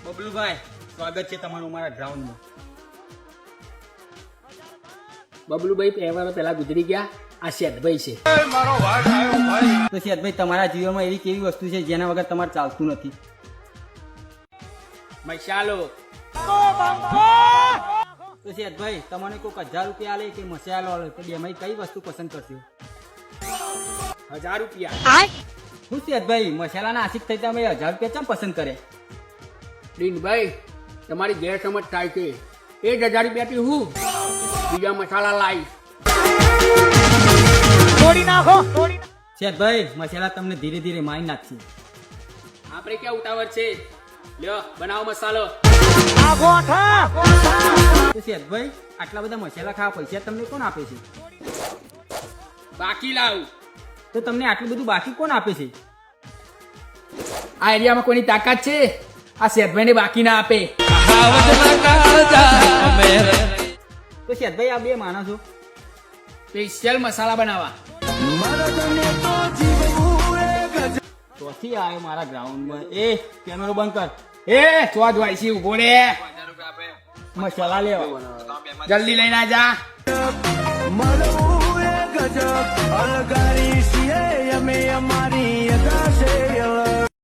બબલુભાઈ, સ્વાગત છે તમારું મારા ગ્રાઉન્ડમાં. બબલુભાઈ તહેવારો પહેલા ગુજરી ગયા. આ શેઠભાઈ છે. તો શેઠભાઈ, તમારા જીવનમાં એવી કેવી વસ્તુ છે જેના વગર તમારે ચાલતું નથી? મસાલો. તો શેઠભાઈ, તમને કોઈક 1000 રૂપિયા આલે કે મસાલો આલે તો બેમાંથી કઈ વસ્તુ પસંદ કરશો? 1000 રૂપિયા. શું શેઠભાઈ, મસાલાના આશિક થઈ તમે 1000 રૂપિયા કેમ પસંદ કરે? દીનભાઈ, તમારી ગેરસમજ થાય છે. એ 1000 રૂપિયાથી હું બીજા મસાલા લાવી. શેઠભાઈ, મસાલા તમને ધીરે ધીરે મારી નાખશે. આપણે ક્યાં ઉતાવળ છે? લ્યો, બનાવો મસાલો. તો શેઠભાઈ, આટલા બધા મસાલા ખાવા પૈસા તમને કોણ આપે છે? બાકી લાવ. તો તમને આટલું બધું બાકી કોણ આપે છે? આ એરિયામાં કોઈની તાકાત છે? આ શેઠભાઈને બાકી ના આપે. તો શેઠભાઈ, આ બે માણસો સ્પેશિયલ મસાલા બનાવવા. ચોથી આવ્યો મારા ગ્રાઉન્ડમાં. એ કેમેરો બંધ કર. એ સ્વાદ હોય છે, ઉભો રે. મસાલા લેવા જલ્દી લઈને આ જા. અલગારી છીએ અમે અમારી અદા છે.